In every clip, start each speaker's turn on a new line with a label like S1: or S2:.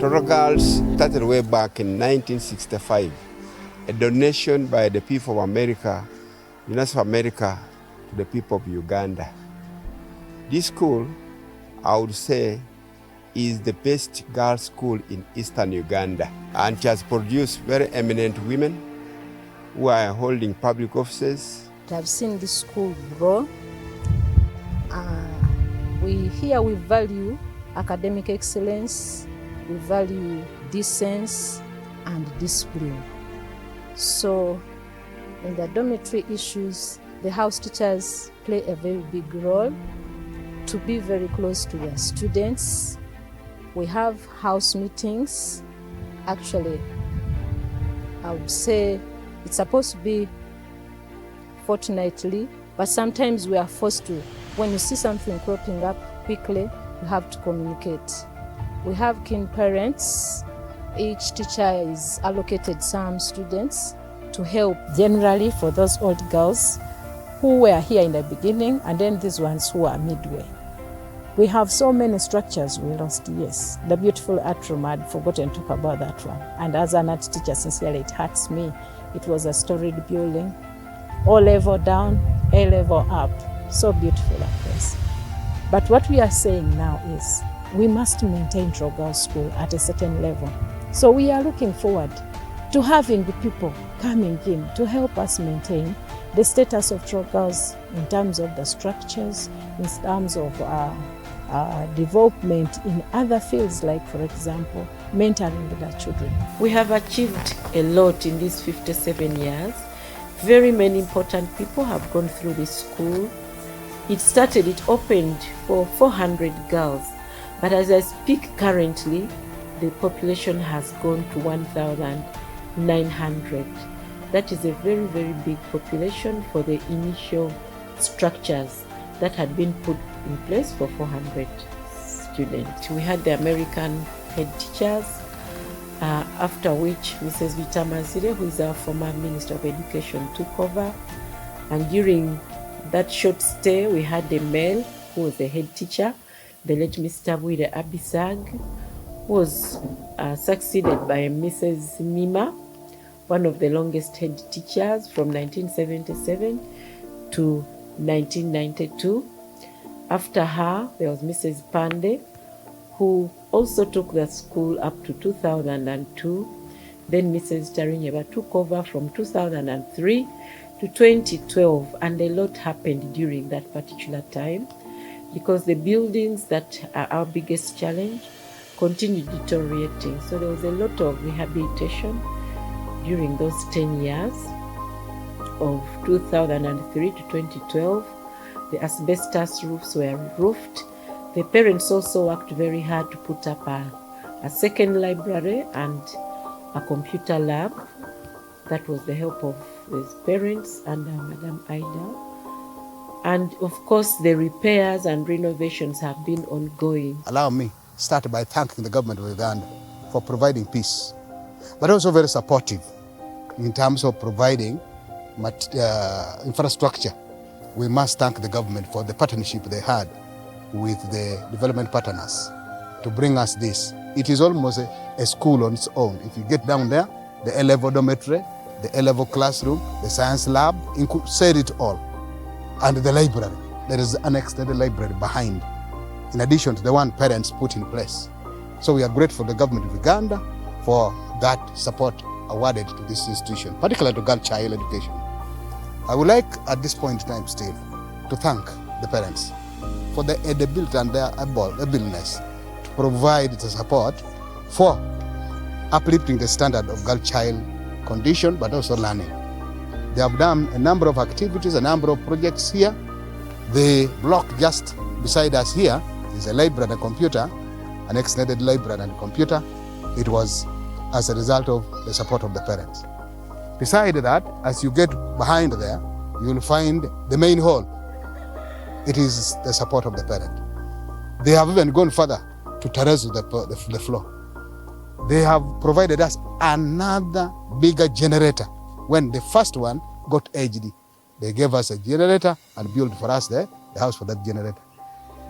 S1: Tororo Girls started way back in 1965, a donation by the people of America, United States of America, to the people of Uganda. This school, I would say, is the best girls' school in eastern Uganda, and it has produced very eminent women who are holding public offices.
S2: I've seen this school grow. Here we value academic excellence, we value decency and discipline. So in the dormitory issues, the house teachers play a very big role to be very close to their students. We have house meetings. Actually, I would say it's supposed to be fortnightly, but sometimes we are forced to. When you see something cropping up quickly, you have to communicate. We have keen parents. Each teacher is allocated some students to help. Generally for those old girls who were here in the beginning, and then these ones who are midway. We have so many structures we lost, yes. The beautiful art room, I'd forgotten to talk about that one. And as an art teacher, sincerely, it hurts me. It was a storied building, O level down, A level up. So beautiful that place. But what we are saying now is we must maintain Tororo Girls School at a certain level. So we are looking forward to having the people coming in to help us maintain the status of Tororo Girls in terms of the structures, in terms of development in other fields, like, for example, mentoring the children.
S3: We have achieved a lot in these 57 years. Very many important people have gone through this school. It opened for 400 girls, but as I speak currently, the population has gone to 1,900. That is a very, very big population for the initial structures that had been put in place for 400 students. We had the American head teachers, after which Mrs. Vitamazire, who is our former Minister of Education, took over. And during that short stay, we had the male who was the head teacher, the late Mr. Bwire Abisag, who was succeeded by Mrs. Mima, one of the longest head teachers from 1977 to 1992. After her, there was Mrs. Pande, who also took the school up to 2002. Then Mrs. Tarinyeba took over from 2003 to 2012, and a lot happened during that particular time because the buildings that are our biggest challenge continued deteriorating. So there was a lot of rehabilitation during those 10 years of 2003 to 2012. The asbestos roofs were roofed. The parents also worked very hard to put up a second library and a computer lab. That was the help of his parents and Madam Aida. And of course, the repairs and renovations have been ongoing.
S4: Allow me start by thanking the government of Uganda for providing peace, but also very supportive in terms of providing infrastructure. We must thank the government for the partnership they had with the development partners to bring us this. It is almost a school on its own. If you get down there, the A-level dormitory, the A-level classroom, the science lab, said it all. And the library. There is an extended library behind, in addition to the one parents put in place. So we are grateful to the government of Uganda for that support awarded to this institution, particularly to girl child education. I would like at this point in time still to thank the parents for their ability and their ableness to provide the support for uplifting the standard of girl child condition, but also learning. They have done a number of activities, a number of projects here. The block just beside us here is a library and a computer, an extended library and a computer. It was as a result of the support of the parents. Beside that, as you get behind there, you will find the main hall. It is the support of the parent. They have even gone further to terrace the floor. They have provided us another bigger generator. When the first one got aged, they gave us a generator and built for us the house for that generator.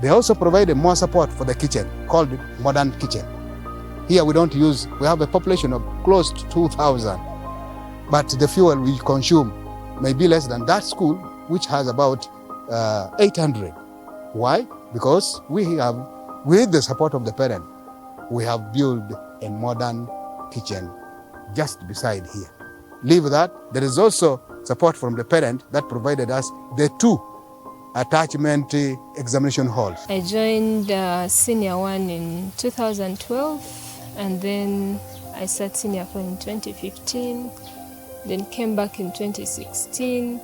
S4: They also provided more support for the kitchen, called modern kitchen. Here we don't use, we have a population of close to 2,000, but the fuel we consume may be less than that school, which has about 800. Why? Because we have, with the support of the parent, we have built a modern kitchen just beside here. Leave that, there is also support from the parent that provided us the 2 attachment examination halls.
S5: I joined Senior 1 in 2012, and then I started Senior 4 in 2015, then came back in 2016,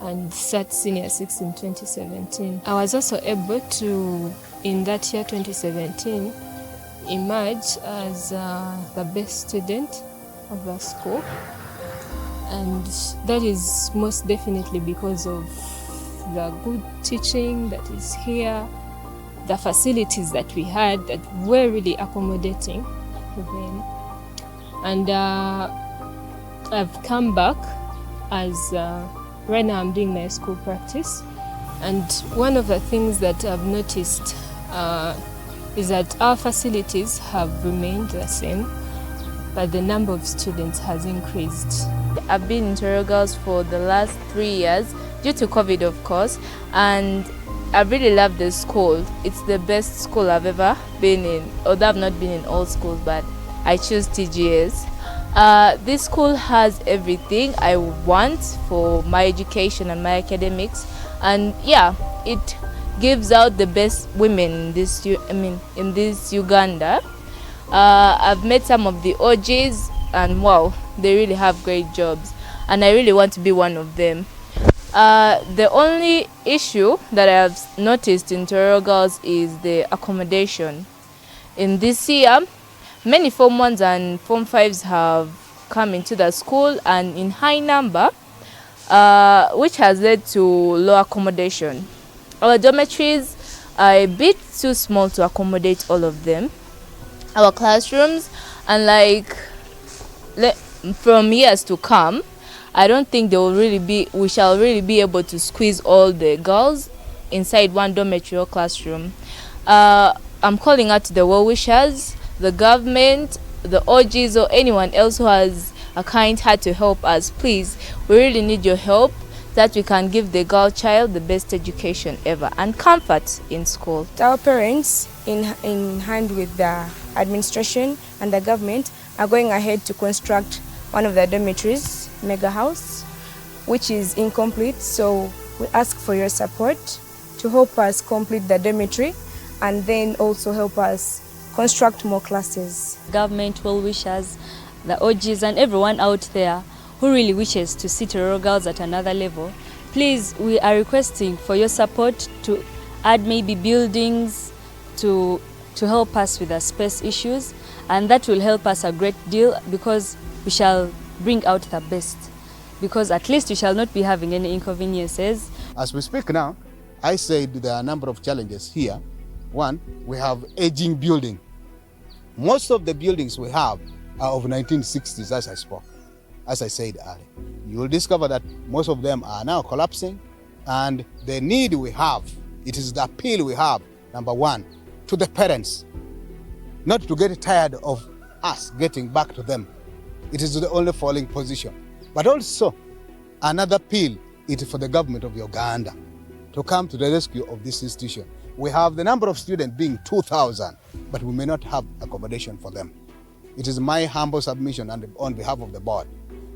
S5: and started Senior 6 in 2017. I was also able to, in that year 2017, emerge as the best student of the school, and that is most definitely because of the good teaching that is here, the facilities that we had that were really accommodating for them. And I've come back as right now I'm doing my school practice, and one of the things that I've noticed is that our facilities have remained the same, but the number of students has increased.
S6: I've been in Tororo Girls for the last 3 years, due to COVID of course, and I really love the school. It's the best school I've ever been in, although I've not been in all schools, but I choose TGS. This school has everything I want for my education and my academics, and yeah, it gives out the best women in this Uganda. I've met some of the OGs, and wow, they really have great jobs, and I really want to be one of them. The only issue that I've noticed in Tororo Girls is the accommodation. In this year, many Form 1s and Form 5s have come into the school, and in high number, which has led to low accommodation. Our dormitories are a bit too small to accommodate all of them. Our classrooms, and from years to come, I don't think we shall really be able to squeeze all the girls inside one dormitory or classroom. I'm calling out to the well-wishers, the government, the OGs, or anyone else who has a kind heart to help us. Please, we really need your help, that we can give the girl child the best education ever and comfort in school.
S7: Our parents, in hand with the administration and the government, are going ahead to construct one of the dormitories, mega house, which is incomplete. So we ask for your support to help us complete the dormitory, and then also help us construct more classes.
S8: Government, well-wishers, the OGs, and everyone out there who really wishes to see Tororo Girls at another level, please, we are requesting for your support to add maybe buildings to help us with the space issues, and that will help us a great deal, because we shall bring out the best, because at least we shall not be having any inconveniences.
S4: As we speak now, I said there are a number of challenges here. One, we have aging building. Most of the buildings we have are of 1960s, as I said earlier. You will discover that most of them are now collapsing, and the need we have, it is the appeal we have, number one, to the parents, not to get tired of us getting back to them. It is the only falling position. But also, another appeal is for the government of Uganda to come to the rescue of this institution. We have the number of students being 2,000, but we may not have accommodation for them. It is my humble submission and on behalf of the board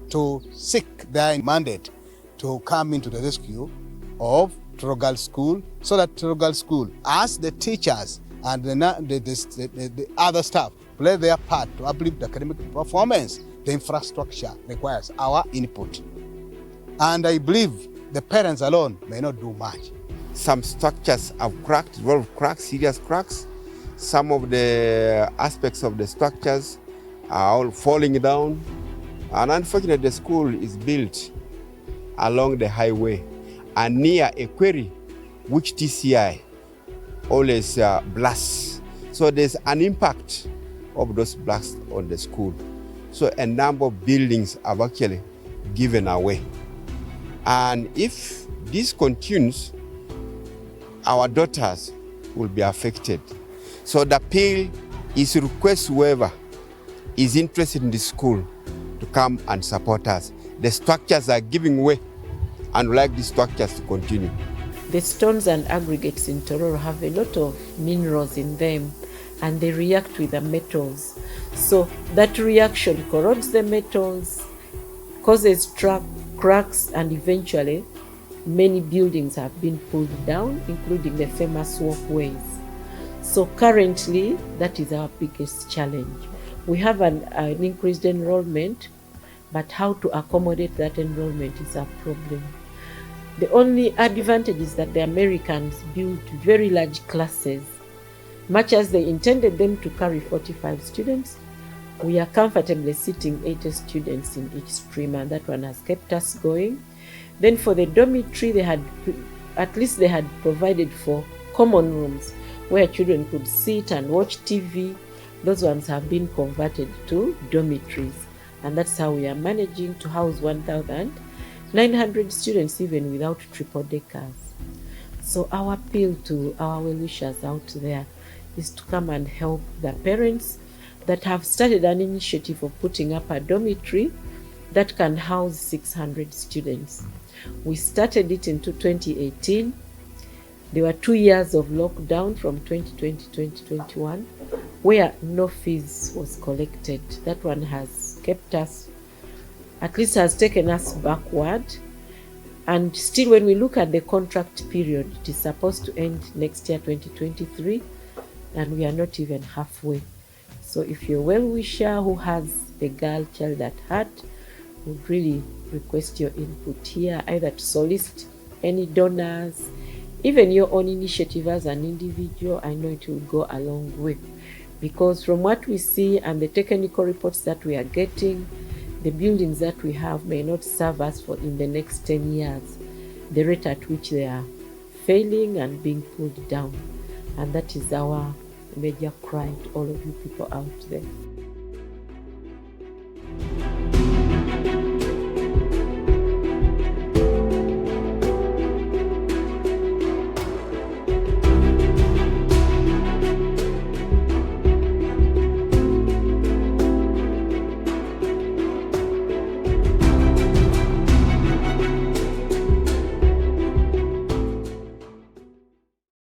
S4: to seek their mandate to come into the rescue of Tororo Girls School, so that Tororo Girls School, as the teachers and the other staff, play their part to uplift academic performance. The infrastructure requires our input. And I believe the parents alone may not do much.
S1: Some structures have cracked, a lot of cracks, serious cracks. Some of the aspects of the structures are all falling down. And unfortunately, the school is built along the highway and near a quarry, which TCI always blasts. So there's an impact of those blasts on the school. So a number of buildings have actually given away. And if this continues, our daughters will be affected. So the appeal is to request whoever is interested in the school to come and support us. The structures are giving way and we'd like these structures to continue.
S3: The stones and aggregates in Tororo have a lot of minerals in them and they react with the metals. So that reaction corrodes the metals, causes cracks, and eventually many buildings have been pulled down, including the famous walkways. So currently, that is our biggest challenge. We have an increased enrollment, but how to accommodate that enrollment is a problem. The only advantage is that the Americans built very large classes. Much as they intended them to carry 45 students, we are comfortably sitting 80 students in each stream, and that one has kept us going. Then for the dormitory, they had provided for common rooms where children could sit and watch TV. Those ones have been converted to dormitories, and that's how we are managing to house 1,900 students even without triple deckers. So our appeal to our well-wishers out there is to come and help the parents that have started an initiative of putting up a dormitory that can house 600 students. We started it in 2018. There were 2 years of lockdown from 2020 to 2021 where no fees was collected. That one has kept us, at least has taken us backward. And still when we look at the contract period, it is supposed to end next year, 2023, and we are not even halfway. So if you're a well-wisher who has a girl child at heart, would really request your input here, either to solicit any donors, even your own initiative as an individual. I know it will go a long way, because from what we see and the technical reports that we are getting, the buildings that we have may not serve us for in the next 10 years, the rate at which they are failing and being pulled down. And that is our major cry to all of you people out there.